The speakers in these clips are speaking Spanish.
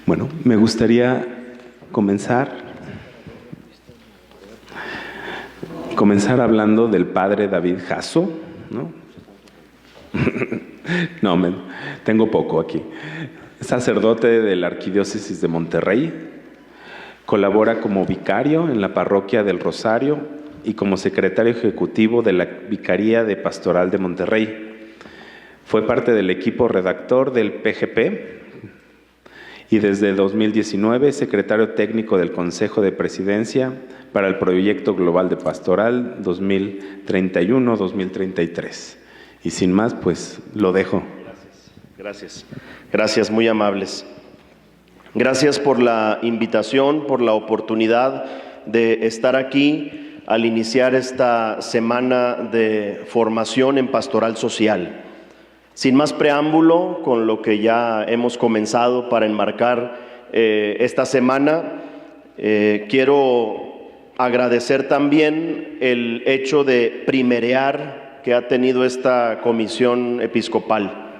Bueno, me gustaría comenzar hablando del padre David Jasso, ¿no? No, tengo poco aquí. Sacerdote de la Arquidiócesis de Monterrey, colabora como vicario en la Parroquia del Rosario y como secretario ejecutivo de la Vicaría de Pastoral de Monterrey. Fue parte del equipo redactor del PGP y desde 2019 secretario técnico del Consejo de Presidencia para el Proyecto Global de Pastoral 2031-2033. Y sin más, pues lo dejo. Gracias, muy amables. Gracias por la invitación, por la oportunidad de estar aquí al iniciar esta semana de formación en pastoral social. Sin más preámbulo, con lo que ya hemos comenzado para enmarcar esta semana, quiero agradecer también el hecho de primerear que ha tenido esta comisión episcopal.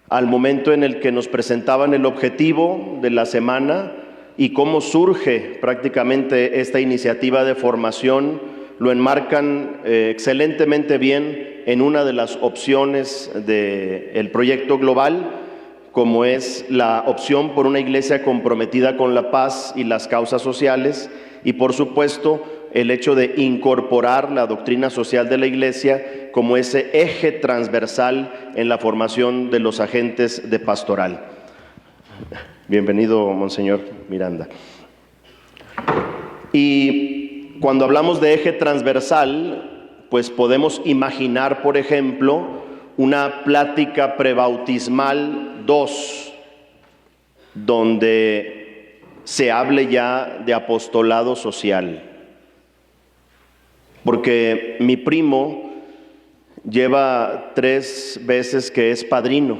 Al momento en el que nos presentaban el objetivo de la semana y cómo surge prácticamente esta iniciativa de formación, lo enmarcan excelentemente bien en una de las opciones del proyecto global, como es la opción por una iglesia comprometida con la paz y las causas sociales, y por supuesto el hecho de incorporar la doctrina social de la iglesia como ese eje transversal en la formación de los agentes de pastoral. Bienvenido, Monseñor Miranda. Y cuando hablamos de eje transversal, pues podemos imaginar, por ejemplo, una plática prebautismal 2, donde se hable ya de apostolado social. Porque mi primo lleva 3 veces que es padrino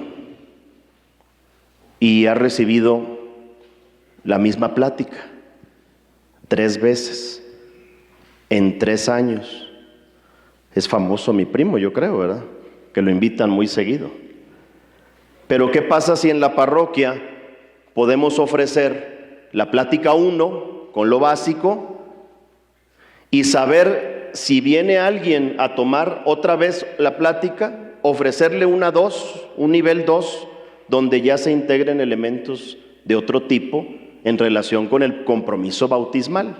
y ha recibido la misma plática 3 veces en 3 años. Es famoso mi primo, yo creo, ¿verdad? Que lo invitan muy seguido. Pero ¿qué pasa si en la parroquia podemos ofrecer la plática 1 con lo básico y saber si viene alguien a tomar otra vez la plática, ofrecerle una 2, un nivel 2, donde ya se integren elementos de otro tipo en relación con el compromiso bautismal,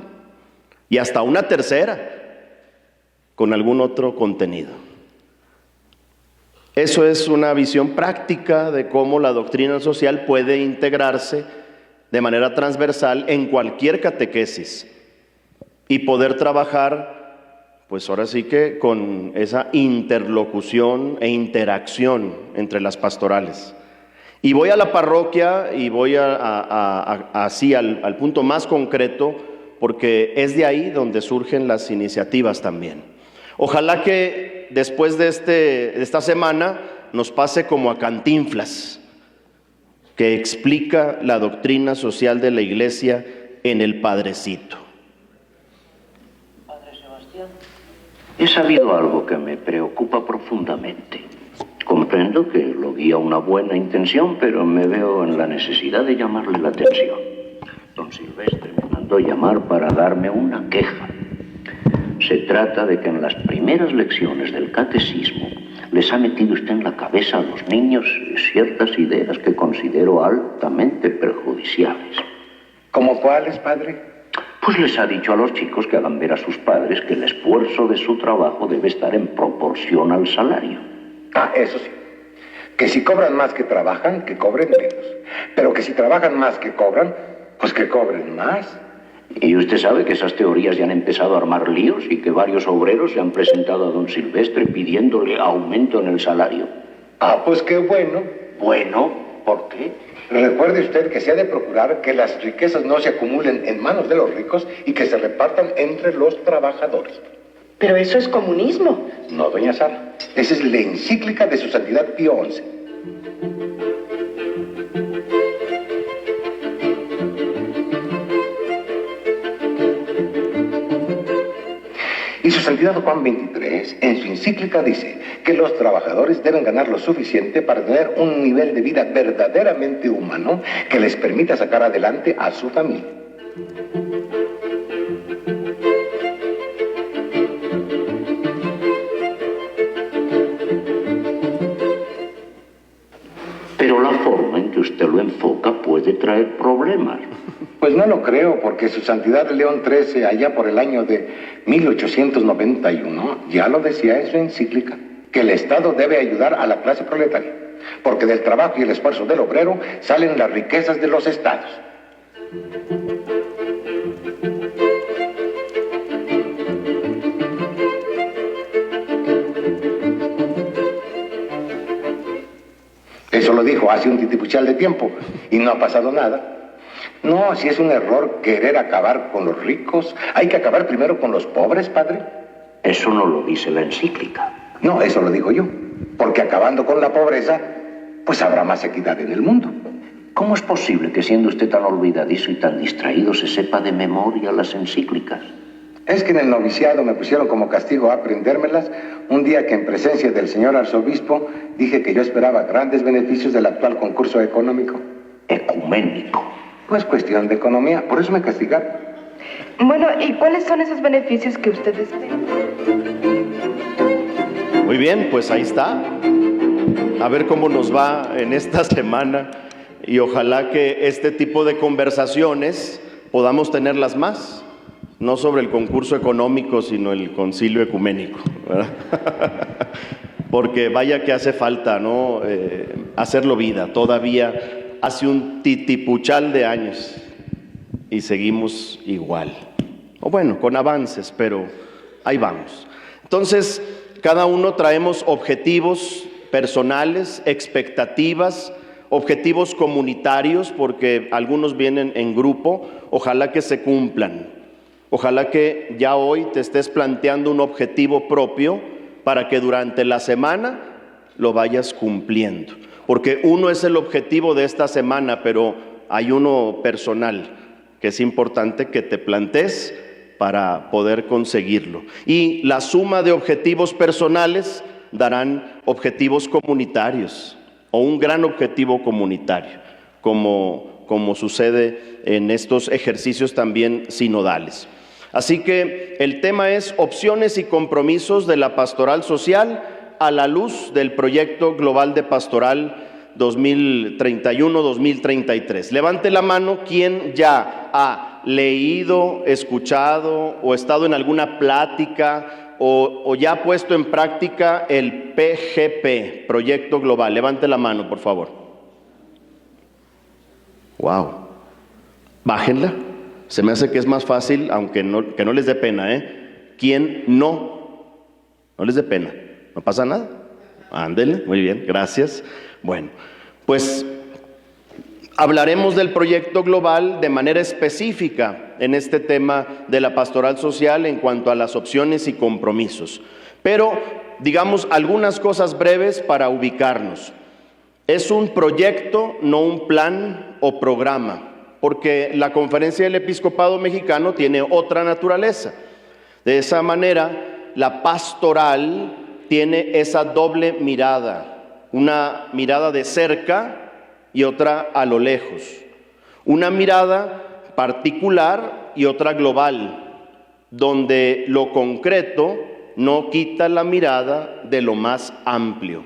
y hasta una tercera con algún otro contenido? Eso es una visión práctica de cómo la doctrina social puede integrarse de manera transversal en cualquier catequesis y poder trabajar, pues ahora sí que con esa interlocución e interacción entre las pastorales. Y voy a la parroquia y voy así al punto más concreto, porque es de ahí donde surgen las iniciativas también. Ojalá que después de esta semana nos pase como a Cantinflas, que explica la doctrina social de la iglesia en El Padrecito. Padre Sebastián, he sabido algo que me preocupa profundamente. Comprendo que lo guía una buena intención, pero me veo en la necesidad de llamarle la atención. Don Silvestre me mandó llamar para darme una queja. Se trata de que en las primeras lecciones del catecismo les ha metido usted en la cabeza a los niños ciertas ideas que considero altamente perjudiciales. ¿Cómo cuáles, padre? Pues les ha dicho a los chicos que hagan ver a sus padres que el esfuerzo de su trabajo debe estar en proporción al salario. Ah, eso sí. Que si cobran más que trabajan, que cobren menos. Pero que si trabajan más que cobran, pues que cobren más. Y usted sabe que esas teorías ya han empezado a armar líos y que varios obreros se han presentado a don Silvestre pidiéndole aumento en el salario. Ah, pues qué bueno. Bueno, ¿por qué? Recuerde usted que se ha de procurar que las riquezas no se acumulen en manos de los ricos y que se repartan entre los trabajadores. Pero eso es comunismo. No, doña Sara. Esa es la encíclica de su santidad Pío XI. Y su santidad Juan XXIII, en su encíclica, dice que los trabajadores deben ganar lo suficiente para tener un nivel de vida verdaderamente humano que les permita sacar adelante a su familia. Pero la forma en que usted lo enfoca puede traer problemas. Pues no lo creo, porque su santidad León XIII, allá por el año de 1891, ya lo decía en su encíclica, que el Estado debe ayudar a la clase proletaria, porque del trabajo y el esfuerzo del obrero salen las riquezas de los estados. Eso lo dijo hace un titipuchal de tiempo y no ha pasado nada. No, si es un error querer acabar con los ricos, hay que acabar primero con los pobres, padre. Eso no lo dice la encíclica. No, eso lo digo yo, porque acabando con la pobreza, pues habrá más equidad en el mundo. ¿Cómo es posible que siendo usted tan olvidadizo y tan distraído se sepa de memoria las encíclicas? Es que en el noviciado me pusieron como castigo a aprendérmelas un día que en presencia del señor arzobispo dije que yo esperaba grandes beneficios del actual concurso económico. Ecuménico. Pues cuestión de economía, por eso me castigaron. Bueno, ¿y cuáles son esos beneficios que ustedes ven? Muy bien, pues ahí está. A ver cómo nos va en esta semana y ojalá que este tipo de conversaciones podamos tenerlas más. No sobre el concurso económico, sino el concilio ecuménico, ¿verdad? Porque vaya que hace falta, ¿no? Hacerlo vida. Todavía hace un titipuchal de años y seguimos igual. O bueno, con avances, pero ahí vamos. Entonces, cada uno traemos objetivos personales, expectativas, objetivos comunitarios, porque algunos vienen en grupo, ojalá que se cumplan. Ojalá que ya hoy te estés planteando un objetivo propio para que durante la semana lo vayas cumpliendo. Porque uno es el objetivo de esta semana, pero hay uno personal que es importante que te plantees para poder conseguirlo. Y la suma de objetivos personales darán objetivos comunitarios o un gran objetivo comunitario, como sucede en estos ejercicios también sinodales. Así que el tema es opciones y compromisos de la pastoral social a la luz del proyecto global de pastoral 2031-2033. Levante la mano quien ya ha leído, escuchado o estado en alguna plática o ya ha puesto en práctica el PGP, proyecto global. Levante la mano, por favor. Wow. Bájenla. Se me hace que es más fácil, aunque que no les dé pena, ¿Quién no les dé pena? ¿No pasa nada? Ándele, muy bien, gracias. Bueno, pues hablaremos del proyecto global de manera específica en este tema de la pastoral social en cuanto a las opciones y compromisos. Pero, digamos, algunas cosas breves para ubicarnos. Es un proyecto, no un plan o programa, porque la Conferencia del Episcopado Mexicano tiene otra naturaleza. De esa manera, la pastoral tiene esa doble mirada, una mirada de cerca y otra a lo lejos, una mirada particular y otra global, donde lo concreto no quita la mirada de lo más amplio.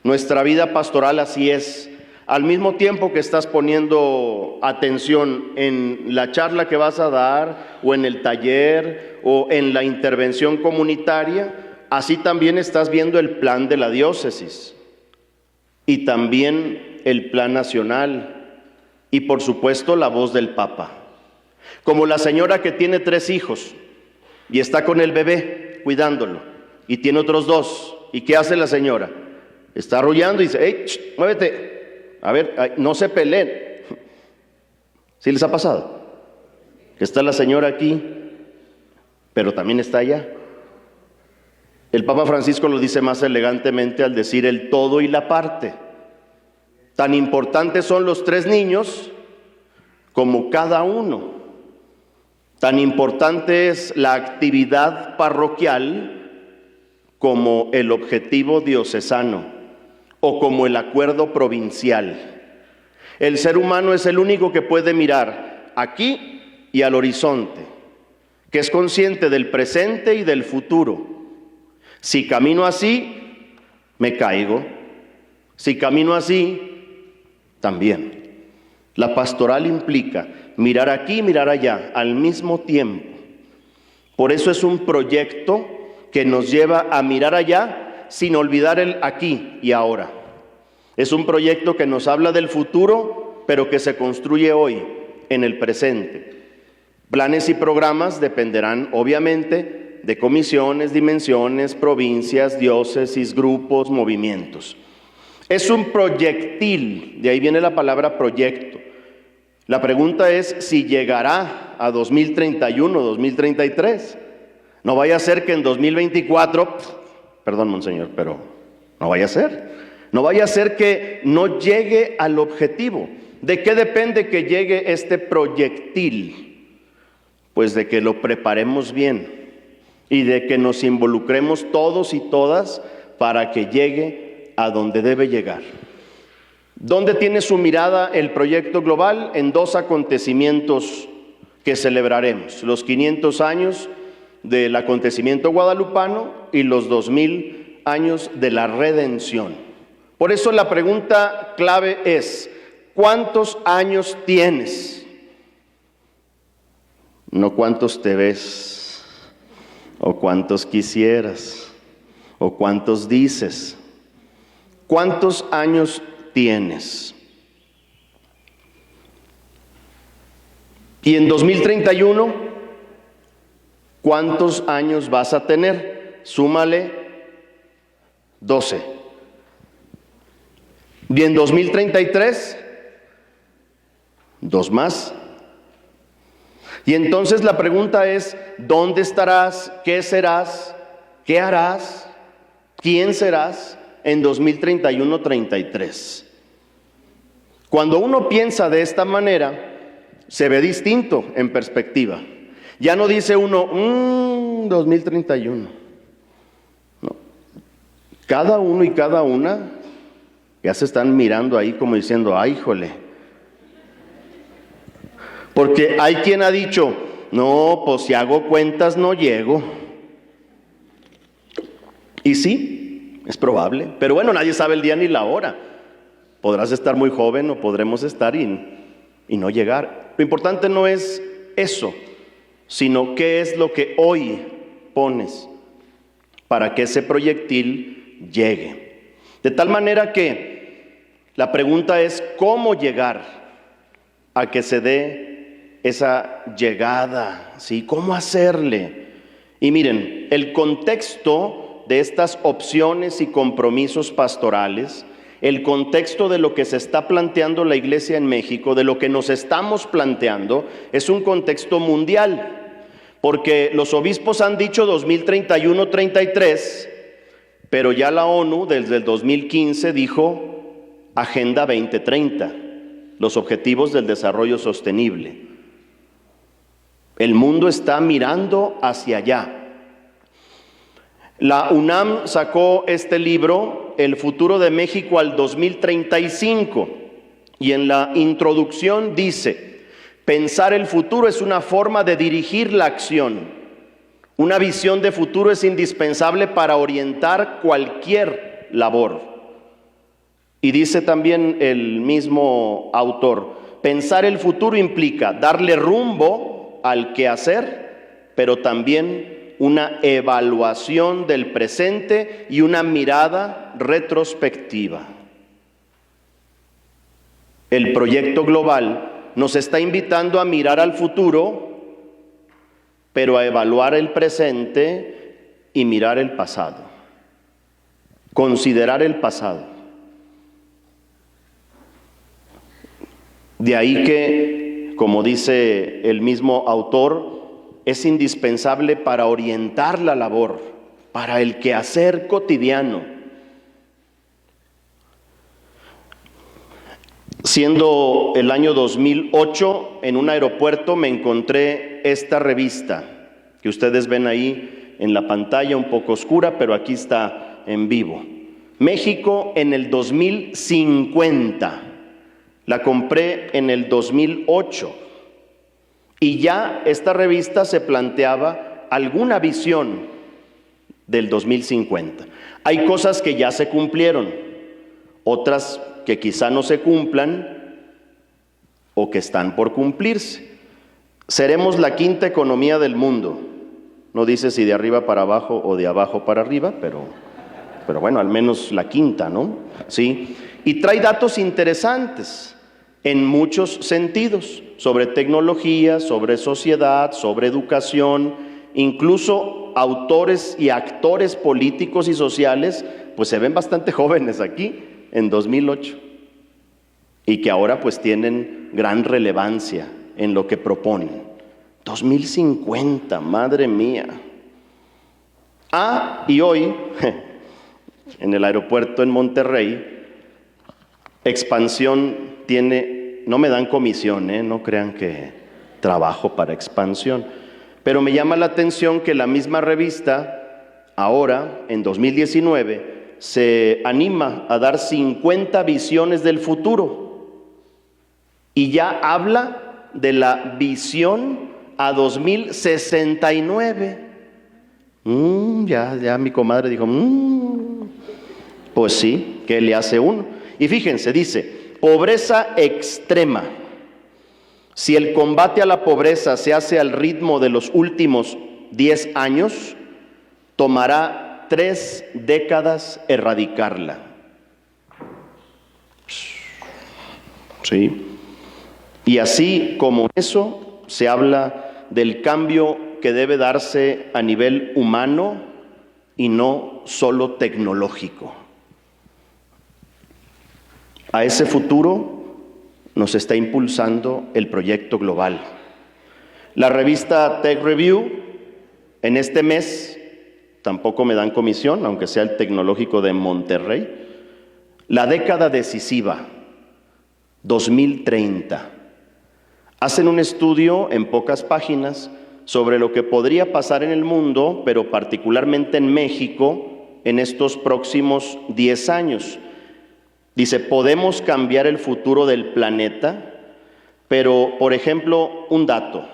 Nuestra vida pastoral así es. Al mismo tiempo que estás poniendo atención en la charla que vas a dar, o en el taller, o en la intervención comunitaria, así también estás viendo el plan de la diócesis, y también el plan nacional, y por supuesto la voz del Papa. Como la señora que tiene 3 hijos, y está con el bebé, cuidándolo, y tiene otros 2, ¿y qué hace la señora? Está arrullando y dice, ¡hey, muévete! A ver, no se peleen. ¿Sí les ha pasado? Está la señora aquí, pero también está allá. El Papa Francisco lo dice más elegantemente al decir el todo y la parte. Tan importantes son los 3 niños como cada uno. Tan importante es la actividad parroquial como el objetivo diocesano o como el acuerdo provincial. El ser humano es el único que puede mirar aquí y al horizonte, que es consciente del presente y del futuro. Si camino así, me caigo. Si camino así, también. La pastoral implica mirar aquí y mirar allá al mismo tiempo. Por eso es un proyecto que nos lleva a mirar allá sin olvidar el aquí y ahora. Es un proyecto que nos habla del futuro, pero que se construye hoy, en el presente. Planes y programas dependerán, obviamente, de comisiones, dimensiones, provincias, diócesis, grupos, movimientos. Es un proyectil, de ahí viene la palabra proyecto. La pregunta es si llegará a 2031, 2033. No vaya a ser que en 2024, perdón, monseñor, pero no vaya a ser. No vaya a ser que no llegue al objetivo. ¿De qué depende que llegue este proyectil? Pues de que lo preparemos bien y de que nos involucremos todos y todas para que llegue a donde debe llegar. ¿Dónde tiene su mirada el proyecto global? En dos acontecimientos que celebraremos: los 500 años del acontecimiento guadalupano y los 2000 años de la redención. Por eso la pregunta clave es: ¿cuántos años tienes? No cuántos te ves, o cuántos quisieras, o cuántos dices. ¿Cuántos años tienes? Y en 2031, ¿cuántos años vas a tener? Súmale 12. Y en 2033, 2 más. Y entonces la pregunta es: ¿dónde estarás? ¿Qué serás? ¿Qué harás? ¿Quién serás en 2031-33? Cuando uno piensa de esta manera, se ve distinto en perspectiva. Ya no dice uno, 2031. No. Cada uno y cada una ya se están mirando ahí como diciendo, ¡ay, jole! Porque hay quien ha dicho, no, pues si hago cuentas no llego. Y sí, es probable, pero bueno, nadie sabe el día ni la hora. Podrás estar muy joven o podremos estar y no llegar. Lo importante no es eso, sino qué es lo que hoy pones para que ese proyectil llegue. De tal manera que la pregunta es cómo llegar a que se dé esa llegada, ¿sí? ¿Cómo hacerle? Y miren, el contexto de estas opciones y compromisos pastorales, el contexto de lo que se está planteando la Iglesia en México, de lo que nos estamos planteando, es un contexto mundial, porque los obispos han dicho 2031-33, pero ya la ONU desde el 2015 dijo Agenda 2030, los Objetivos del Desarrollo Sostenible. El mundo está mirando hacia allá. La UNAM sacó este libro, El futuro de México al 2035, y en la introducción dice, pensar el futuro es una forma de dirigir la acción. Una visión de futuro es indispensable para orientar cualquier labor. Y dice también el mismo autor, pensar el futuro implica darle rumbo al quehacer, pero también una evaluación del presente y una mirada retrospectiva. El proyecto global nos está invitando a mirar al futuro, pero a evaluar el presente y mirar el pasado. Considerar el pasado. De ahí que, como dice el mismo autor, es indispensable para orientar la labor, para el quehacer cotidiano. Siendo el año 2008, en un aeropuerto me encontré de esta revista que ustedes ven ahí en la pantalla, un poco oscura, pero aquí está en vivo. México en el 2050. La compré en el 2008. Y ya esta revista se planteaba alguna visión del 2050. Hay cosas que ya se cumplieron, otras que quizá no se cumplan o que están por cumplirse. Seremos la quinta economía del mundo. No dice si de arriba para abajo o de abajo para arriba, pero bueno, al menos la quinta, ¿no? Sí. Y trae datos interesantes en muchos sentidos, sobre tecnología, sobre sociedad, sobre educación, incluso autores y actores políticos y sociales, pues se ven bastante jóvenes aquí, en 2008, y que ahora pues tienen gran relevancia en lo que proponen. 2050, madre mía. Y hoy, en el aeropuerto en Monterrey, Expansión tiene, no me dan comisión, no crean que trabajo para Expansión, pero me llama la atención que la misma revista, ahora, en 2019, se anima a dar 50 visiones del futuro y ya habla de la visión a 2069. Ya mi comadre dijo, pues sí, ¿qué le hace uno? Y fíjense, dice, pobreza extrema. Si el combate a la pobreza se hace al ritmo de los últimos 10 años, tomará 3 décadas erradicarla. Sí. Y así como eso, se habla del cambio que debe darse a nivel humano y no solo tecnológico. A ese futuro nos está impulsando el proyecto global. La revista Tech Review, en este mes, tampoco me dan comisión, aunque sea el tecnológico de Monterrey, la década decisiva, 2030. Hacen un estudio en pocas páginas sobre lo que podría pasar en el mundo, pero particularmente en México, en estos próximos 10 años. Dice, podemos cambiar el futuro del planeta, pero, por ejemplo, un dato.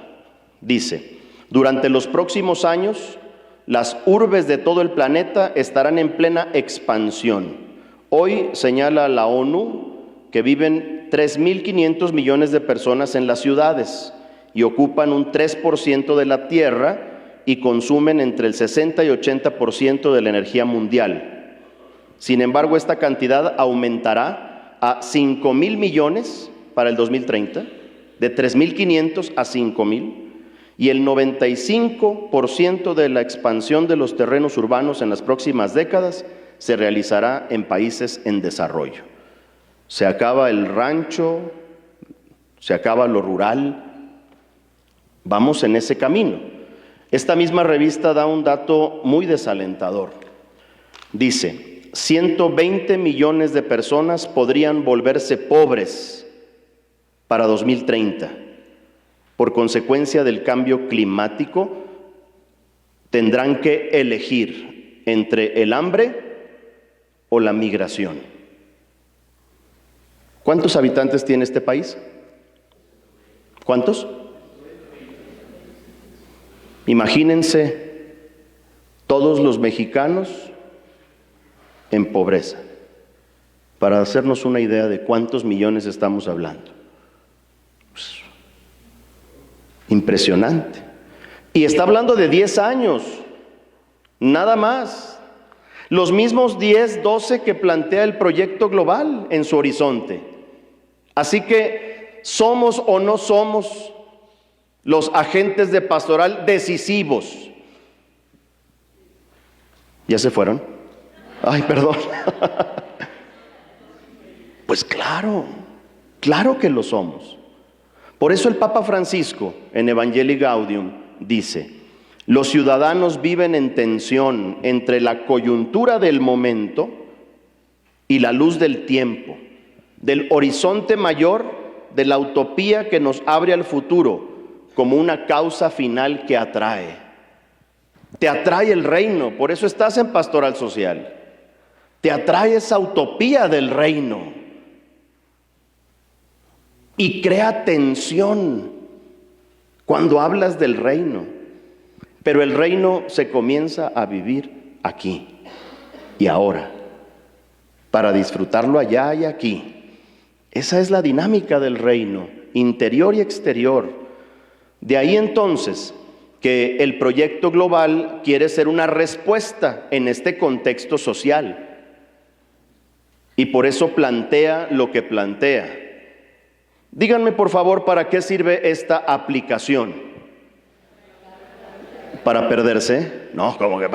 Dice, durante los próximos años, las urbes de todo el planeta estarán en plena expansión. Hoy señala la ONU que viven 3.500 millones de personas en las ciudades y ocupan un 3% de la tierra y consumen entre el 60 y 80% de la energía mundial. Sin embargo, esta cantidad aumentará a 5.000 millones para el 2030, de 3.500 a 5.000, y el 95% de la expansión de los terrenos urbanos en las próximas décadas se realizará en países en desarrollo. Se acaba el rancho, se acaba lo rural. Vamos en ese camino. Esta misma revista da un dato muy desalentador. Dice, 120 millones de personas podrían volverse pobres para 2030. Por consecuencia del cambio climático, tendrán que elegir entre el hambre o la migración. ¿Cuántos habitantes tiene este país? ¿Cuántos? Imagínense todos los mexicanos en pobreza, para hacernos una idea de cuántos millones estamos hablando. Pues, impresionante. Y está hablando de 10 años, nada más. Los mismos 10, 12 que plantea el proyecto global en su horizonte. Así que, ¿somos o no somos los agentes de pastoral decisivos? ¿Ya se fueron? Ay, perdón. Pues claro que lo somos. Por eso el Papa Francisco, en Evangelii Gaudium, dice, los ciudadanos viven en tensión entre la coyuntura del momento y la luz del tiempo, del horizonte mayor, de la utopía que nos abre al futuro, como una causa final que atrae. Te atrae el reino, por eso estás en pastoral social. Te atrae esa utopía del reino y crea tensión cuando hablas del reino. Pero el reino se comienza a vivir aquí y ahora, para disfrutarlo allá y aquí. Esa es la dinámica del reino, interior y exterior. De ahí entonces que el proyecto global quiere ser una respuesta en este contexto social. Y por eso plantea lo que plantea. Díganme por favor, ¿para qué sirve esta aplicación? ¿Para perderse? No, ¿cómo que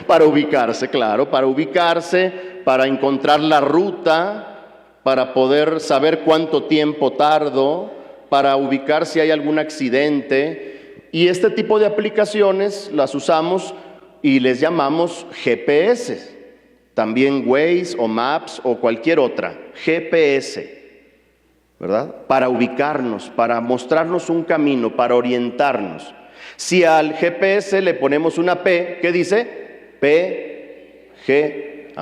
para ubicarse? Claro, para ubicarse, para encontrar la ruta, para poder saber cuánto tiempo tardo, para ubicar si hay algún accidente. Y este tipo de aplicaciones las usamos y les llamamos GPS. También Waze o Maps o cualquier otra. GPS, ¿verdad? Para ubicarnos, para mostrarnos un camino, para orientarnos. Si al GPS le ponemos una P, ¿qué dice? P, G,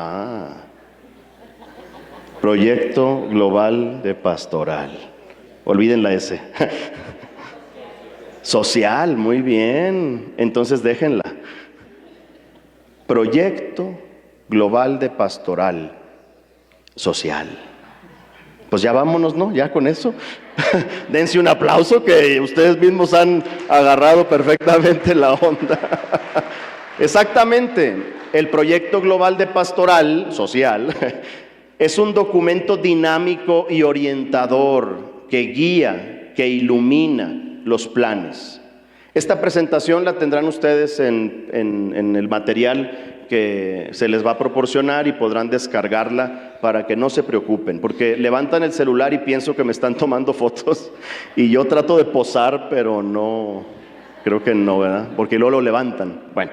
Proyecto Global de Pastoral. Olviden la S. Social, muy bien. Entonces déjenla. Proyecto Global de Pastoral Social. Pues ya vámonos, ¿no? Ya con eso. Dense un aplauso que ustedes mismos han agarrado perfectamente la onda. Exactamente. El Proyecto Global de Pastoral Social es un documento dinámico y orientador que guía, que ilumina los planes. Esta presentación la tendrán ustedes en el material que se les va a proporcionar y podrán descargarla para que no se preocupen, porque levantan el celular y pienso que me están tomando fotos y yo trato de posar, pero no, creo que no, ¿verdad? Porque luego lo levantan. Bueno,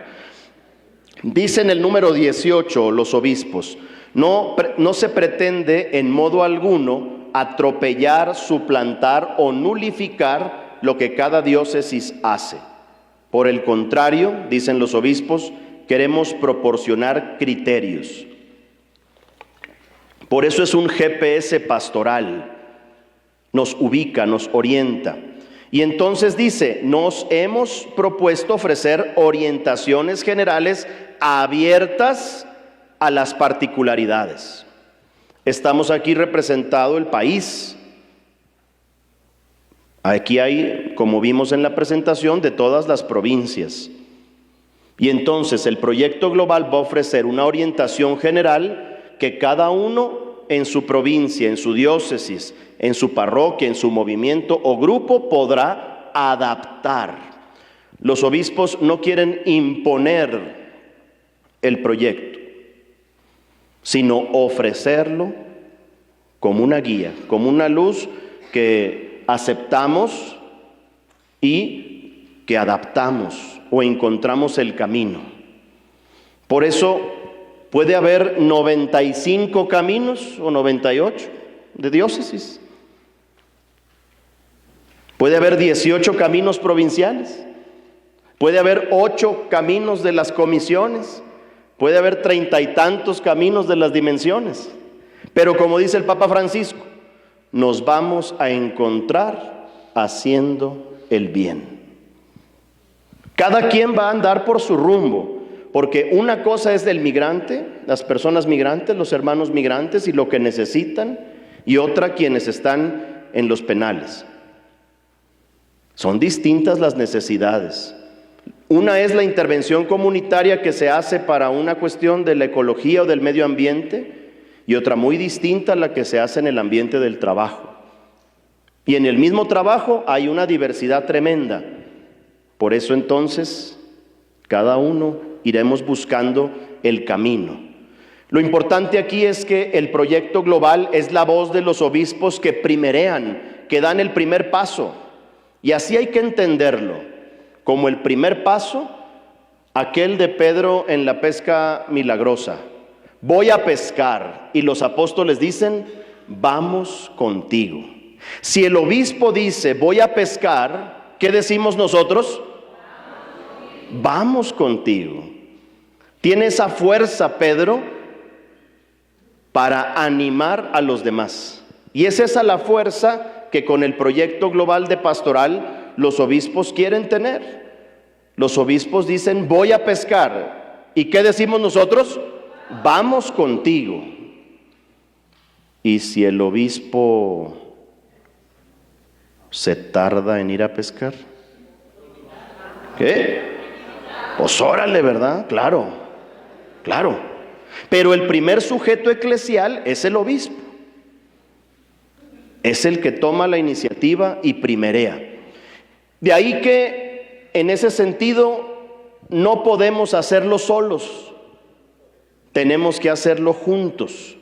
dice en el número 18 los obispos, no se pretende en modo alguno atropellar, suplantar o nulificar lo que cada diócesis hace. Por el contrario, dicen los obispos, queremos proporcionar criterios. Por eso es un GPS pastoral. Nos ubica, nos orienta. Y entonces dice, nos hemos propuesto ofrecer orientaciones generales abiertas a las particularidades. Estamos aquí representado el país. Aquí hay, como vimos en la presentación, de todas las provincias. Y entonces el proyecto global va a ofrecer una orientación general que cada uno en su provincia, en su diócesis, en su parroquia, en su movimiento o grupo podrá adaptar. Los obispos no quieren imponer el proyecto, sino ofrecerlo como una guía, como una luz que aceptamos y que adaptamos o encontramos el camino. Por eso puede haber 95 caminos o 98 de diócesis. Puede haber 18 caminos provinciales. Puede haber 8 caminos de las comisiones. Puede haber 30 y tantos caminos de las dimensiones. Pero como dice el Papa Francisco, nos vamos a encontrar haciendo el bien. Cada quien va a andar por su rumbo, porque una cosa es del migrante, las personas migrantes, los hermanos migrantes y lo que necesitan, y otra quienes están en los penales. Son distintas las necesidades. Una es la intervención comunitaria que se hace para una cuestión de la ecología o del medio ambiente, y otra muy distinta la que se hace en el ambiente del trabajo. Y en el mismo trabajo hay una diversidad tremenda. Por eso entonces, cada uno iremos buscando el camino. Lo importante aquí es que el proyecto global es la voz de los obispos que primerean, que dan el primer paso. Y así hay que entenderlo, como el primer paso, aquel de Pedro en la pesca milagrosa. Voy a pescar, y los apóstoles dicen, vamos contigo. Si el obispo dice, voy a pescar, ¿qué decimos nosotros? Vamos contigo. Tiene esa fuerza, Pedro, para animar a los demás. Y es esa la fuerza que con el proyecto global de pastoral los obispos quieren tener. Los obispos dicen, voy a pescar. ¿Y qué decimos nosotros? Vamos contigo. Y si el obispo se tarda en ir a pescar, ¿qué? Pues órale, ¿verdad? Claro, claro. Pero el primer sujeto eclesial es el obispo. Es el que toma la iniciativa y primerea. De ahí que, en ese sentido, no podemos hacerlo solos. Tenemos que hacerlo juntos.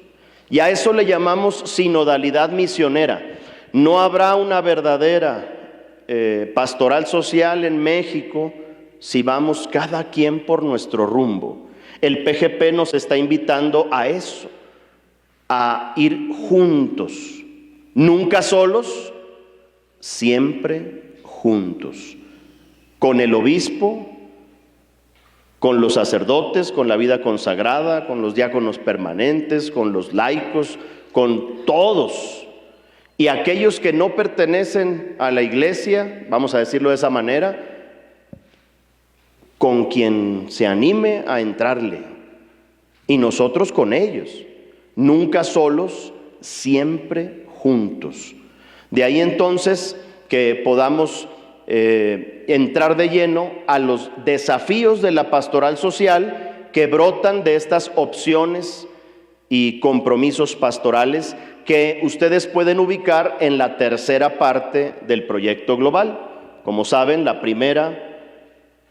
Y a eso le llamamos sinodalidad misionera. No habrá una verdadera pastoral social en México si vamos cada quien por nuestro rumbo. El PGP nos está invitando a eso, a ir juntos. Nunca solos, siempre juntos. Con el obispo, con los sacerdotes, con la vida consagrada, con los diáconos permanentes, con los laicos, con todos. Y aquellos que no pertenecen a la iglesia, vamos a decirlo de esa manera, con quien se anime a entrarle. Y nosotros con ellos, nunca solos, siempre juntos. De ahí entonces que podamos entrar de lleno a los desafíos de la pastoral social que brotan de estas opciones y compromisos pastorales que ustedes pueden ubicar en la tercera parte del proyecto global. Como saben, la primera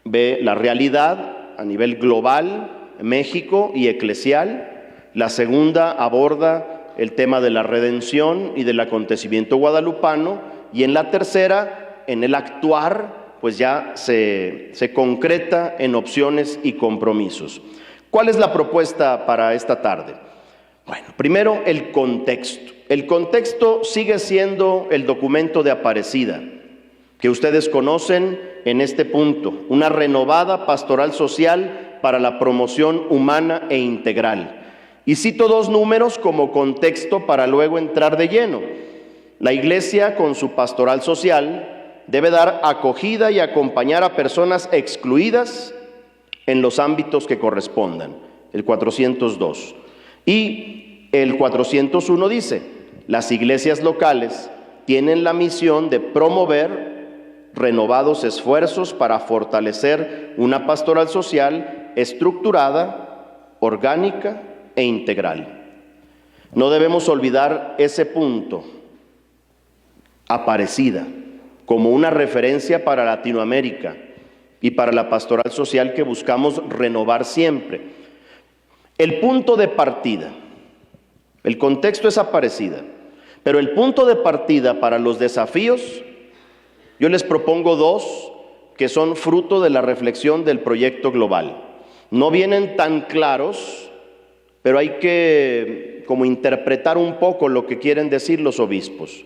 ve la realidad a nivel global, México y eclesial. La segunda aborda el tema de la redención y del acontecimiento guadalupano. Y en la tercera, en el actuar, pues ya se concreta en opciones y compromisos. ¿Cuál es la propuesta para esta tarde? Bueno, primero el contexto. El contexto sigue siendo el documento de Aparecida, que ustedes conocen en este punto, una renovada pastoral social para la promoción humana e integral. Y cito 2 números como contexto para luego entrar de lleno. La Iglesia, con su pastoral social, debe dar acogida y acompañar a personas excluidas en los ámbitos que correspondan, el 402. Y el 401 dice, las iglesias locales tienen la misión de promover renovados esfuerzos para fortalecer una pastoral social estructurada, orgánica e integral. No debemos olvidar ese punto, Aparecida, como una referencia para Latinoamérica y para la pastoral social que buscamos renovar siempre. El punto de partida, el contexto es Aparecida, pero el punto de partida para los desafíos, yo les propongo 2 que son fruto de la reflexión del proyecto global. No vienen tan claros, pero hay que como interpretar un poco lo que quieren decir los obispos.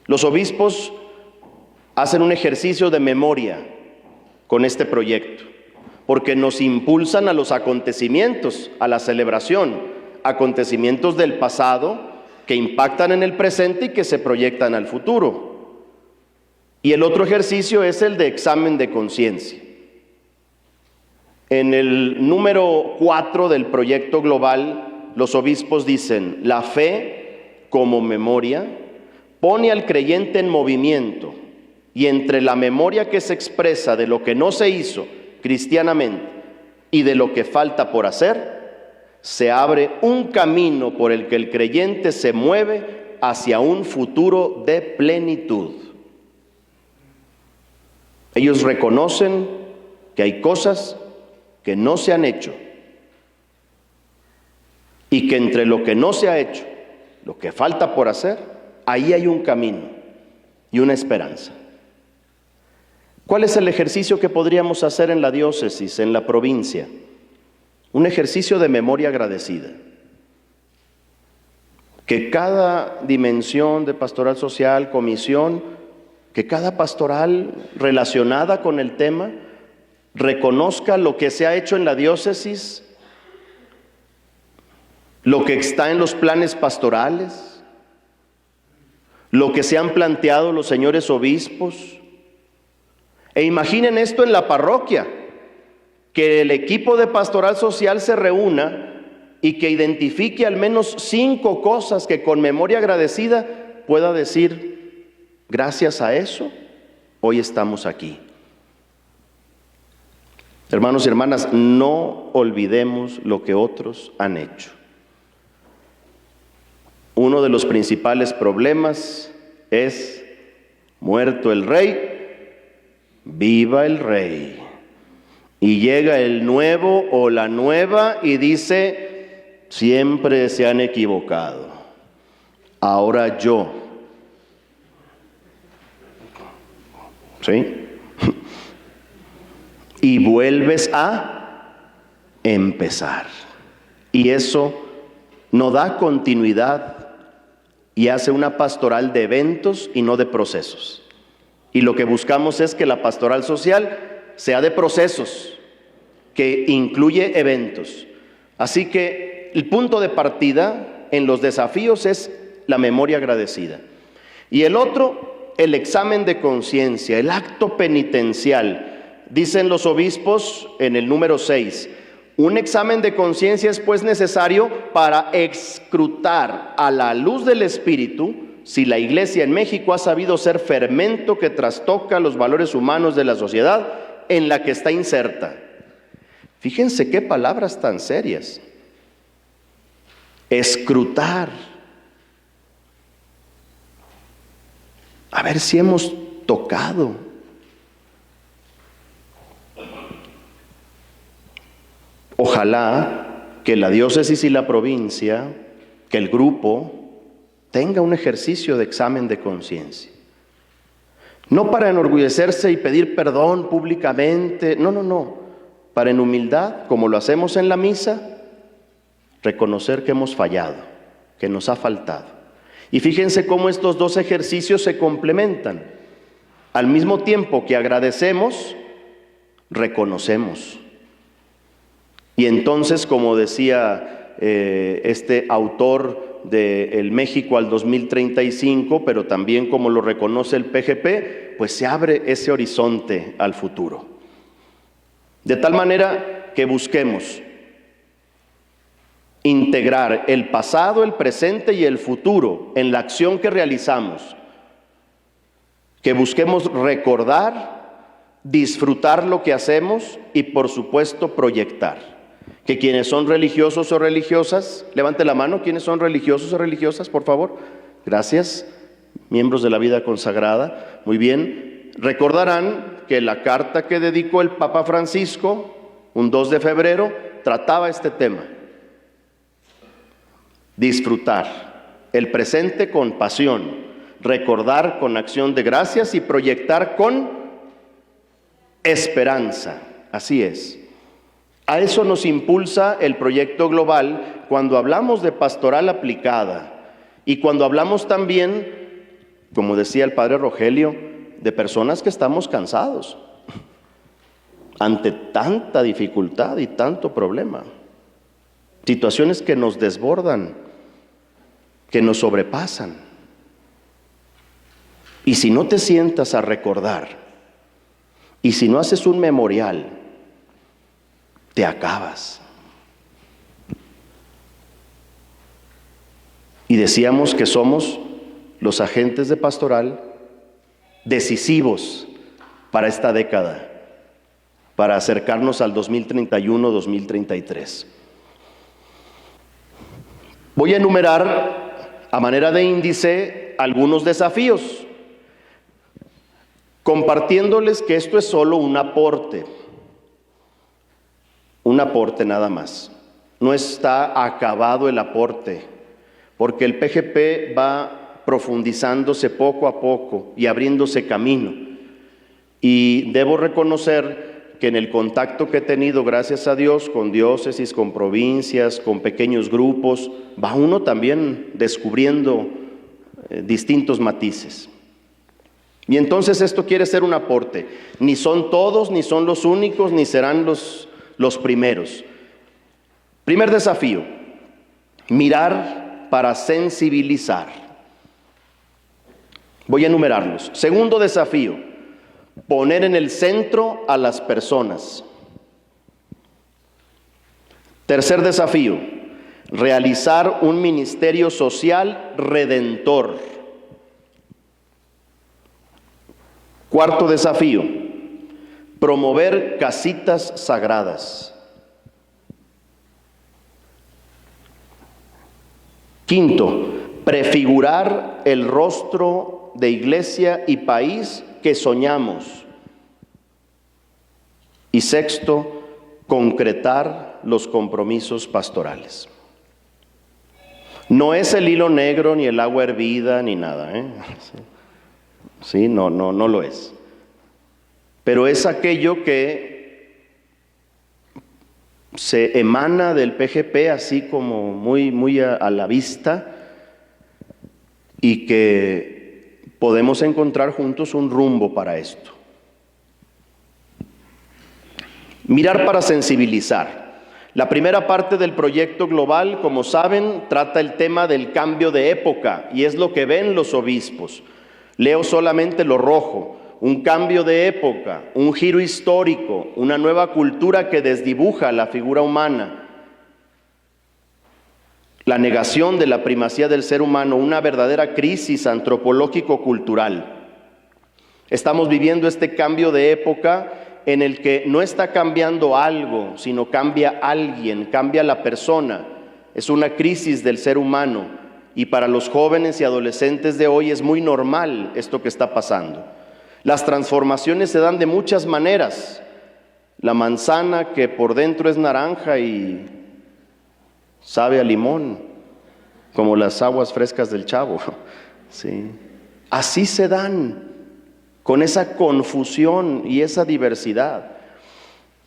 Los obispos hacen un ejercicio de memoria con este proyecto, porque nos impulsan a los acontecimientos, a la celebración, acontecimientos del pasado que impactan en el presente y que se proyectan al futuro. Y el otro ejercicio es el de examen de conciencia. En el número 4 del proyecto global, los obispos dicen, la fe como memoria pone al creyente en movimiento, y entre la memoria que se expresa de lo que no se hizo cristianamente y de lo que falta por hacer, se abre un camino por el que el creyente se mueve hacia un futuro de plenitud. Ellos reconocen que hay cosas que no se han hecho y que entre lo que no se ha hecho, lo que falta por hacer, ahí hay un camino y una esperanza. ¿Cuál es el ejercicio que podríamos hacer en la diócesis, en la provincia? Un ejercicio de memoria agradecida. Que cada dimensión de pastoral social, comisión, que cada pastoral relacionada con el tema reconozca lo que se ha hecho en la diócesis, lo que está en los planes pastorales, lo que se han planteado los señores obispos. E imaginen esto en la parroquia, que el equipo de pastoral social se reúna y que identifique al menos 5 cosas que con memoria agradecida pueda decir: gracias a eso, hoy estamos aquí. Hermanos y hermanas, no olvidemos lo que otros han hecho. Uno de los principales problemas es: muerto el rey, viva el rey. Y llega el nuevo o la nueva y dice: siempre se han equivocado, ahora yo. ¿Sí? Y vuelves a empezar. Y eso no da continuidad y hace una pastoral de eventos y no de procesos. Y lo que buscamos es que la pastoral social sea de procesos, que incluye eventos. Así que el punto de partida en los desafíos es la memoria agradecida. Y el otro, el examen de conciencia, el acto penitencial. Dicen los obispos en el número 6, un examen de conciencia es pues necesario para escrutar a la luz del Espíritu si la Iglesia en México ha sabido ser fermento que trastoca los valores humanos de la sociedad en la que está inserta. Fíjense qué palabras tan serias. Escrutar. A ver si hemos tocado. Ojalá que la diócesis y la provincia, que el grupo, tenga un ejercicio de examen de conciencia. No para enorgullecerse y pedir perdón públicamente, no. Para en humildad, como lo hacemos en la misa, reconocer que hemos fallado, que nos ha faltado. Y fíjense cómo estos dos ejercicios se complementan. Al mismo tiempo que agradecemos, reconocemos. Y entonces, como decía este autor de El México al 2035, pero también como lo reconoce el PGP, pues se abre ese horizonte al futuro. De tal manera que busquemos integrar el pasado, el presente y el futuro en la acción que realizamos. Que busquemos recordar, disfrutar lo que hacemos y, por supuesto, proyectar. Que quienes son religiosos o religiosas, levante la mano, ¿quiénes son religiosos o religiosas, por favor? Gracias, miembros de la vida consagrada. Muy bien, recordarán que la carta que dedicó el Papa Francisco, un 2 de febrero, trataba este tema. Disfrutar el presente con pasión, recordar con acción de gracias y proyectar con esperanza. Así es. A eso nos impulsa el proyecto global cuando hablamos de pastoral aplicada y cuando hablamos también, como decía el padre Rogelio, de personas que estamos cansados ante tanta dificultad y tanto problema. Situaciones que nos desbordan, que nos sobrepasan. Y si no te sientas a recordar, y si no haces un memorial, te acabas. Y decíamos que somos los agentes de pastoral decisivos para esta década, para acercarnos al 2031-2033. Voy a enumerar a manera de índice algunos desafíos, compartiéndoles que esto es solo un aporte nada más. No está acabado el aporte, porque el PGP va profundizándose poco a poco y abriéndose camino. Y debo reconocer que en el contacto que he tenido, gracias a Dios, con diócesis, con provincias, con pequeños grupos, va uno también descubriendo distintos matices. Y entonces esto quiere ser un aporte. Ni son todos, ni son los únicos, ni serán los primeros. Primer desafío, mirar para sensibilizar. Voy a enumerarlos. Segundo desafío, poner en el centro a las personas. Tercer desafío, realizar un ministerio social redentor. Cuarto desafío, promover casitas sagradas. Quinto, prefigurar el rostro de iglesia y país que soñamos. Y sexto, concretar los compromisos pastorales. No es el hilo negro, ni el agua hervida, ni nada, ¿eh? Sí, no lo es. Pero es aquello que se emana del PGP así como muy a la vista, y que podemos encontrar juntos un rumbo para esto. Mirar para sensibilizar. La primera parte del proyecto global, como saben, trata el tema del cambio de época, y es lo que ven los obispos. Leo solamente lo rojo: un cambio de época, un giro histórico, una nueva cultura que desdibuja la figura humana, la negación de la primacía del ser humano, una verdadera crisis antropológico-cultural. Estamos viviendo este cambio de época en el que no está cambiando algo, sino cambia alguien, cambia la persona. Es una crisis del ser humano, y para los jóvenes y adolescentes de hoy es muy normal esto que está pasando. Las transformaciones se dan de muchas maneras. La manzana que por dentro es naranja y sabe a limón, como las aguas frescas del Chavo. Sí. Así se dan, con esa confusión y esa diversidad.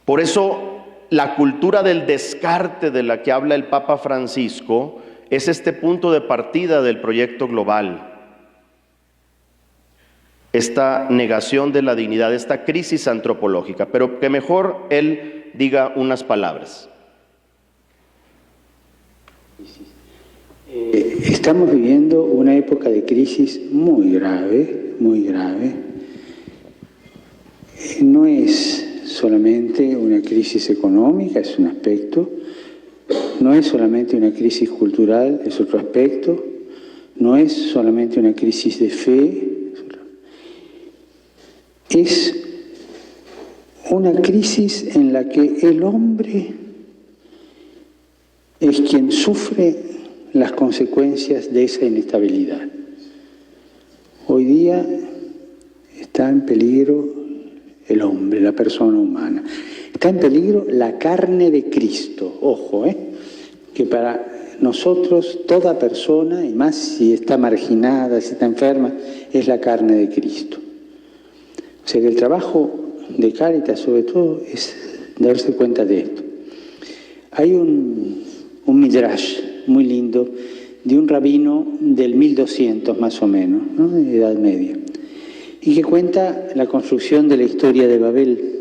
Por eso la cultura del descarte de la que habla el Papa Francisco es este punto de partida del proyecto global. Esta negación de la dignidad, esta crisis antropológica, pero que mejor él diga unas palabras. Estamos viviendo una época de crisis muy grave, muy grave. No es solamente una crisis económica, es un aspecto. No es solamente una crisis cultural, es otro aspecto. No es solamente una crisis de fe. Es una crisis en la que el hombre es quien sufre las consecuencias de esa inestabilidad. Hoy día está en peligro el hombre, la persona humana. Está en peligro la carne de Cristo. Ojo, que para nosotros toda persona, y más si está marginada, si está enferma, es la carne de Cristo. O sea que el trabajo de Cáritas, sobre todo, es darse cuenta de esto. Hay un midrash muy lindo de un rabino del 1200 más o menos, ¿no? De Edad Media, y que cuenta la construcción de la historia de Babel.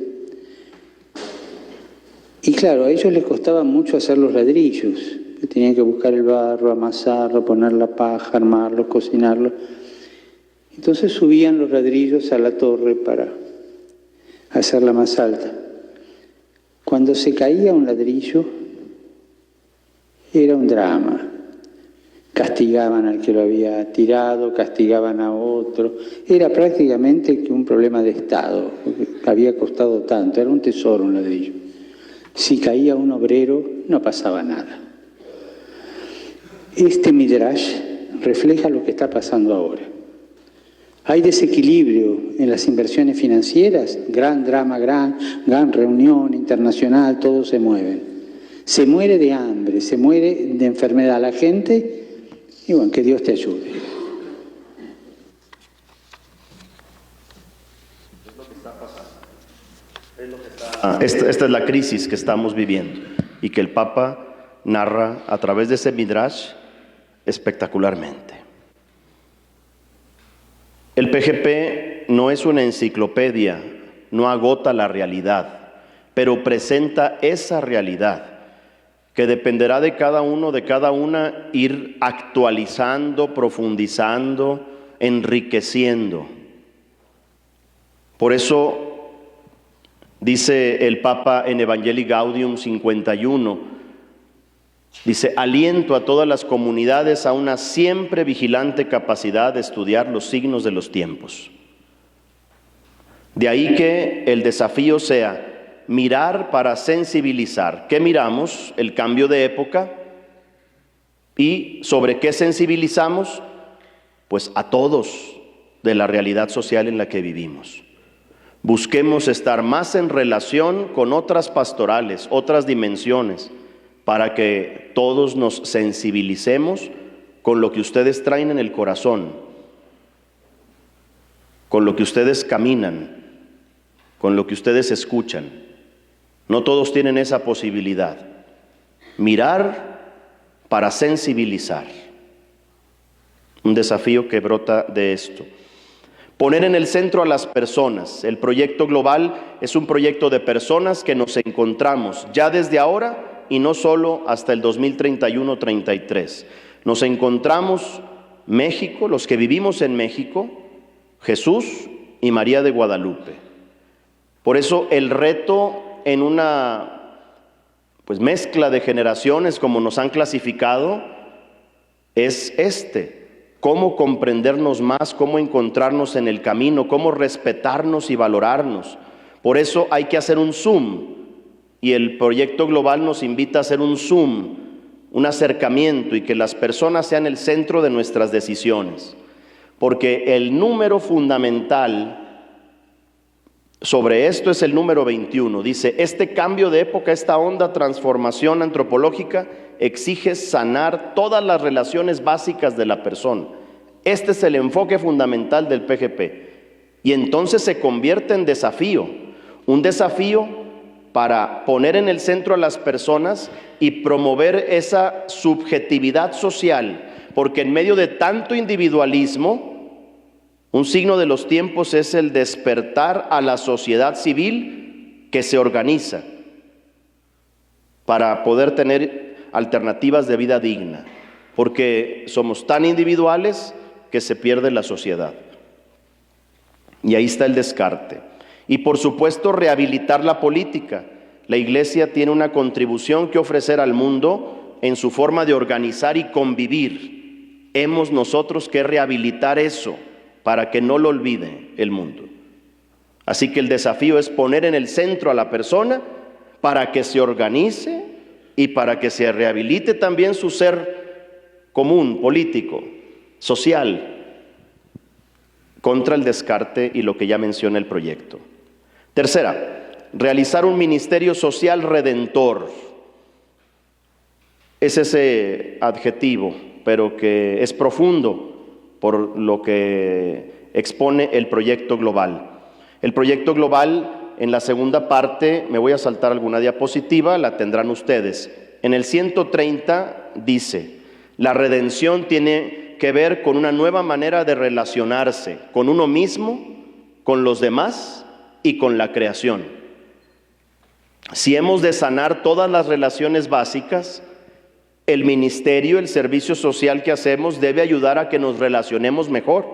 Y claro, a ellos les costaba mucho hacer los ladrillos, tenían que buscar el barro, amasarlo, poner la paja, armarlo, cocinarlo. Entonces subían los ladrillos a la torre para hacerla más alta. Cuando se caía un ladrillo, era un drama. Castigaban al que lo había tirado, castigaban a otro. Era prácticamente un problema de Estado, porque había costado tanto, era un tesoro un ladrillo. Si caía un obrero, no pasaba nada. Este midrash refleja lo que está pasando ahora. Hay desequilibrio en las inversiones financieras, gran drama, gran reunión internacional, todos se mueven. Se muere de hambre, se muere de enfermedad la gente, y bueno, que Dios te ayude. Esta es la crisis que estamos viviendo y que el Papa narra a través de ese midrash espectacularmente. El PGP no es una enciclopedia, no agota la realidad, pero presenta esa realidad que dependerá de cada uno, de cada una, ir actualizando, profundizando, enriqueciendo. Por eso dice el Papa en Evangelii Gaudium 51, dice: aliento a todas las comunidades a una siempre vigilante capacidad de estudiar los signos de los tiempos. De ahí que el desafío sea mirar para sensibilizar. ¿Qué miramos? El cambio de época. ¿Y sobre qué sensibilizamos? Pues a todos de la realidad social en la que vivimos. Busquemos estar más en relación con otras pastorales, otras dimensiones, para que todos nos sensibilicemos con lo que ustedes traen en el corazón, con lo que ustedes caminan, con lo que ustedes escuchan. No todos tienen esa posibilidad. Mirar para sensibilizar. Un desafío que brota de esto. Poner en el centro a las personas. El proyecto global es un proyecto de personas que nos encontramos ya desde ahora y no solo hasta el 2031-33. Nos encontramos México, los que vivimos en México, Jesús y María de Guadalupe. Por eso el reto en una mezcla de generaciones, como nos han clasificado, es cómo comprendernos más, cómo encontrarnos en el camino, cómo respetarnos y valorarnos. Por eso hay que hacer un zoom, y el proyecto global nos invita a hacer un zoom, un acercamiento, y que las personas sean el centro de nuestras decisiones. Porque el número fundamental sobre esto es el número 21. Dice: este cambio de época, esta honda transformación antropológica exige sanar todas las relaciones básicas de la persona. Este es el enfoque fundamental del PGP. Y entonces se convierte en desafío, un desafío para poner en el centro a las personas y promover esa subjetividad social, porque en medio de tanto individualismo, un signo de los tiempos es el despertar a la sociedad civil que se organiza para poder tener alternativas de vida digna, porque somos tan individuales que se pierde la sociedad. Y ahí está el descarte. Y por supuesto, rehabilitar la política. La Iglesia tiene una contribución que ofrecer al mundo en su forma de organizar y convivir. Hemos nosotros que rehabilitar eso para que no lo olvide el mundo. Así que el desafío es poner en el centro a la persona para que se organice y para que se rehabilite también su ser común, político, social, contra el descarte y lo que ya menciona el proyecto. Tercera, realizar un ministerio social redentor. Es ese adjetivo, pero que es profundo por lo que expone el proyecto global. El proyecto global, en la segunda parte, me voy a saltar alguna diapositiva, la tendrán ustedes. En el 130 dice: la redención tiene que ver con una nueva manera de relacionarse con uno mismo, con los demás y con la creación. Si hemos de sanar todas las relaciones básicas, el ministerio, el servicio social que hacemos debe ayudar a que nos relacionemos mejor.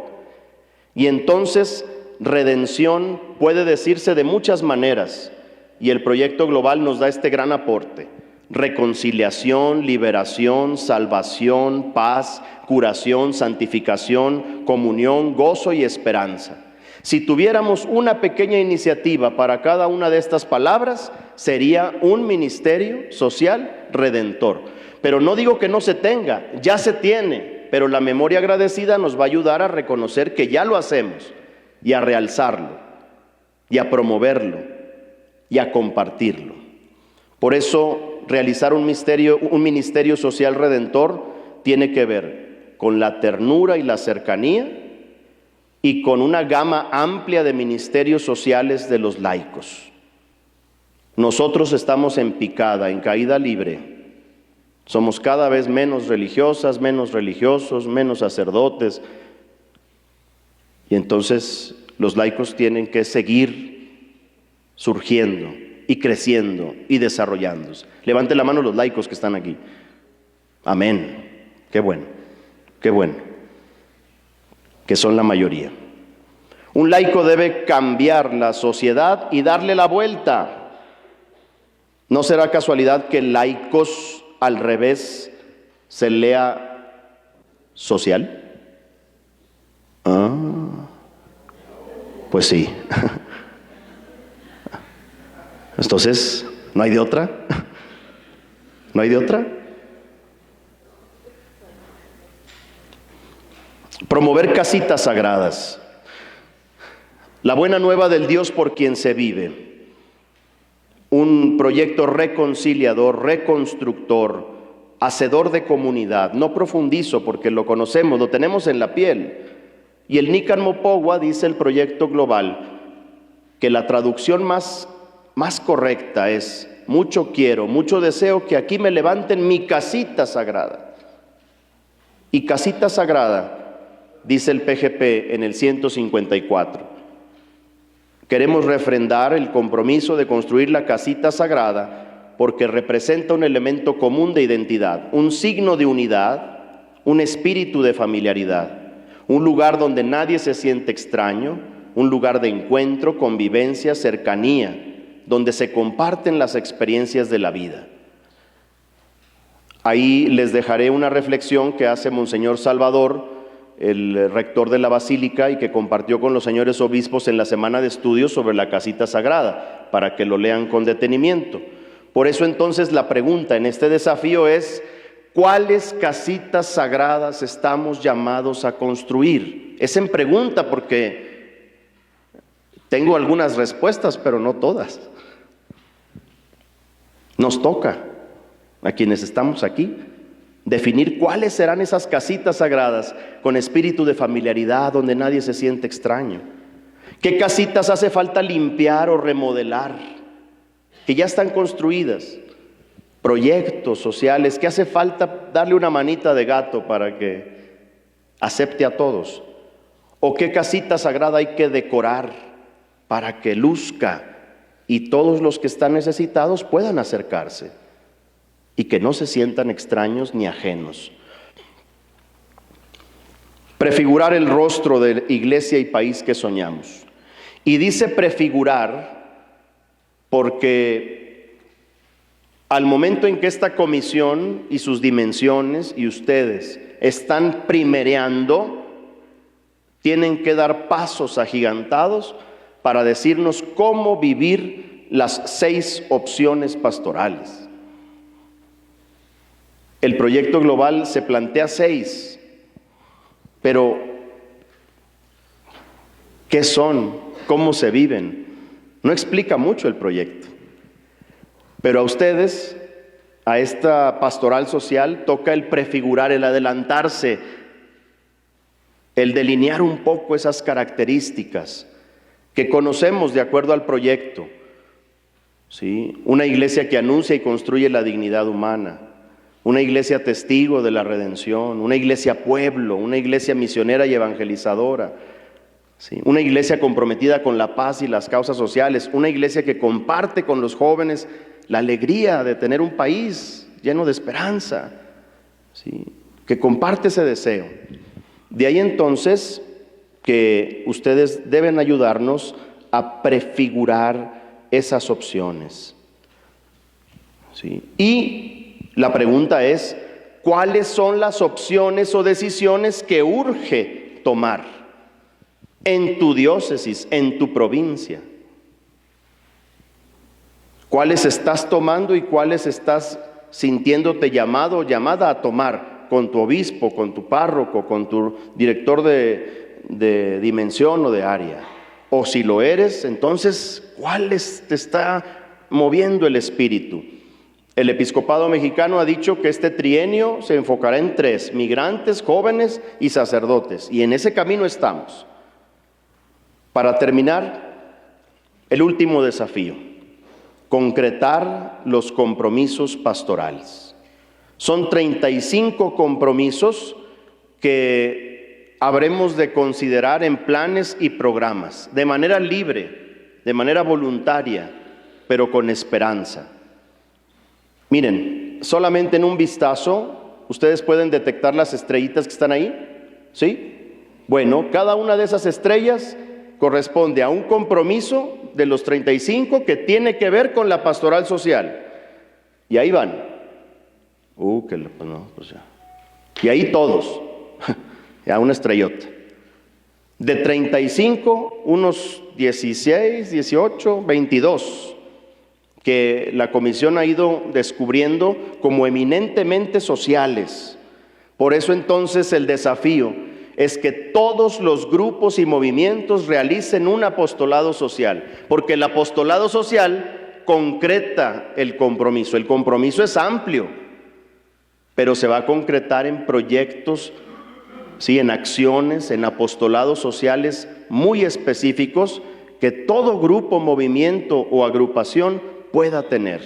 Y entonces, redención puede decirse de muchas maneras, y el proyecto global nos da este gran aporte: reconciliación, liberación, salvación, paz, curación, santificación, comunión, gozo y esperanza. Si tuviéramos una pequeña iniciativa para cada una de estas palabras, sería un ministerio social redentor. Pero no digo que no se tenga, ya se tiene, pero la memoria agradecida nos va a ayudar a reconocer que ya lo hacemos, y a realzarlo, y a promoverlo, y a compartirlo. Por eso, realizar un ministerio social redentor tiene que ver con la ternura y la cercanía, y con una gama amplia de ministerios sociales de los laicos. Nosotros estamos en picada, en caída libre. Somos cada vez menos religiosas, menos religiosos, menos sacerdotes. Y entonces los laicos tienen que seguir surgiendo y creciendo y desarrollándose. Levante la mano los laicos que están aquí. Amén. Qué bueno, qué bueno, que son la mayoría. Un laico debe cambiar la sociedad y darle la vuelta. ¿No será casualidad que laicos al revés se lea social? Pues sí. Entonces, ¿no hay de otra? ¿No hay de otra? Promover casitas sagradas. La buena nueva del Dios por quien se vive. Un proyecto reconciliador, reconstructor, hacedor de comunidad. No profundizo porque lo conocemos, lo tenemos en la piel. Y el Nican Mopogua dice el proyecto global que la traducción más correcta es: mucho quiero, mucho deseo que aquí me levanten mi casita sagrada. Y casita sagrada, dice el PGP en el 154. Queremos refrendar el compromiso de construir la casita sagrada porque representa un elemento común de identidad, un signo de unidad, un espíritu de familiaridad, un lugar donde nadie se siente extraño, un lugar de encuentro, convivencia, cercanía, donde se comparten las experiencias de la vida. Ahí les dejaré una reflexión que hace Monseñor Salvador, el rector de la Basílica, y que compartió con los señores obispos en la semana de estudios sobre la casita sagrada, para que lo lean con detenimiento. Por eso entonces la pregunta en este desafío es: ¿cuáles casitas sagradas estamos llamados a construir? Es en pregunta porque tengo algunas respuestas, pero no todas. Nos toca, a quienes estamos aquí, definir cuáles serán esas casitas sagradas con espíritu de familiaridad, donde nadie se siente extraño. ¿Qué casitas hace falta limpiar o remodelar, que ya están construidas? Proyectos sociales que hace falta darle una manita de gato para que acepte a todos. ¿O qué casita sagrada hay que decorar para que luzca y todos los que están necesitados puedan acercarse y que no se sientan extraños ni ajenos? Prefigurar el rostro de iglesia y país que soñamos. Y dice prefigurar porque al momento en que esta comisión y sus dimensiones y ustedes están primereando, tienen que dar pasos agigantados para decirnos cómo vivir las 6 opciones pastorales. El proyecto global se plantea 6, pero ¿qué son? ¿Cómo se viven? No explica mucho el proyecto. Pero a ustedes, a esta pastoral social, toca el prefigurar, el adelantarse, el delinear un poco esas características que conocemos de acuerdo al proyecto. ¿Sí? Una iglesia que anuncia y construye la dignidad humana, una iglesia testigo de la redención, una iglesia pueblo, una iglesia misionera y evangelizadora, ¿sí? Una iglesia comprometida con la paz y las causas sociales, una iglesia que comparte con los jóvenes la alegría de tener un país lleno de esperanza, ¿sí? Que comparte ese deseo. De ahí entonces que ustedes deben ayudarnos a prefigurar esas opciones, ¿sí? Y la pregunta es: ¿cuáles son las opciones o decisiones que urge tomar en tu diócesis, en tu provincia? ¿Cuáles estás tomando y cuáles estás sintiéndote llamado o llamada a tomar con tu obispo, con tu párroco, con tu director de dimensión o de área? O si lo eres, entonces, ¿cuáles te está moviendo el espíritu? El episcopado mexicano ha dicho que este trienio se enfocará en 3: migrantes, jóvenes y sacerdotes. Y en ese camino estamos. Para terminar, el último desafío: concretar los compromisos pastorales. Son 35 compromisos que habremos de considerar en planes y programas, de manera libre, de manera voluntaria, pero con esperanza. Miren, solamente en un vistazo, ¿ustedes pueden detectar las estrellitas que están ahí? ¿Sí? Bueno, cada una de esas estrellas corresponde a un compromiso de los 35 que tiene que ver con la pastoral social. Y ahí van. Y ahí todos. A una estrellota. De 35, unos 16, 18, 22, que la comisión ha ido descubriendo como eminentemente sociales. Por eso entonces el desafío es que todos los grupos y movimientos realicen un apostolado social, porque el apostolado social concreta el compromiso. El compromiso es amplio, pero se va a concretar en proyectos, sí, en acciones, en apostolados sociales muy específicos que todo grupo, movimiento o agrupación pueda tener.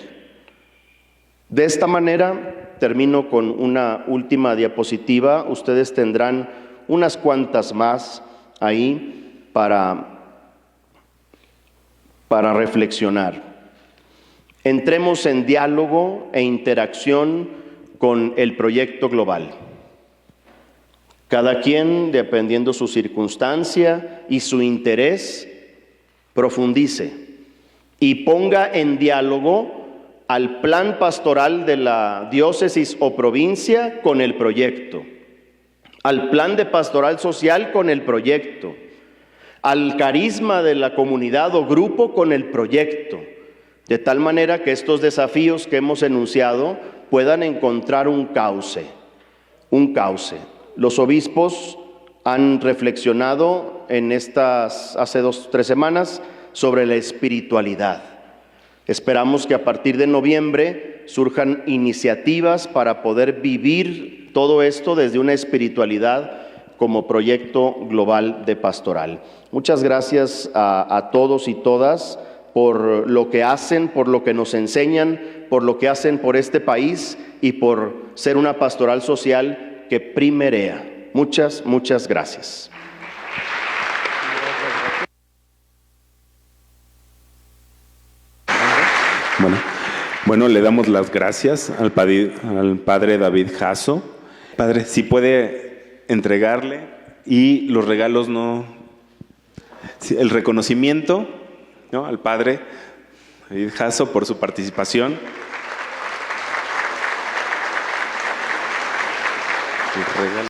De esta manera, termino con una última diapositiva. Ustedes tendrán unas cuantas más ahí para reflexionar. Entremos en diálogo e interacción con el proyecto global. Cada quien, dependiendo su circunstancia y su interés, profundice y ponga en diálogo al plan pastoral de la diócesis o provincia con el proyecto, al plan de pastoral social con el proyecto, al carisma de la comunidad o grupo con el proyecto, de tal manera que estos desafíos que hemos enunciado puedan encontrar un cauce. Los obispos han reflexionado hace 2 o 3 semanas sobre la espiritualidad. Esperamos que a partir de noviembre surjan iniciativas para poder vivir todo esto desde una espiritualidad como proyecto global de pastoral. Muchas gracias a todos y todas por lo que hacen, por lo que nos enseñan, por lo que hacen por este país y por ser una pastoral social que primerea. Muchas, muchas gracias. Bueno, le damos las gracias al padre David Jasso. Padre, si puede entregarle y los regalos el reconocimiento, ¿no?, al padre David Jasso por su participación. El regalo.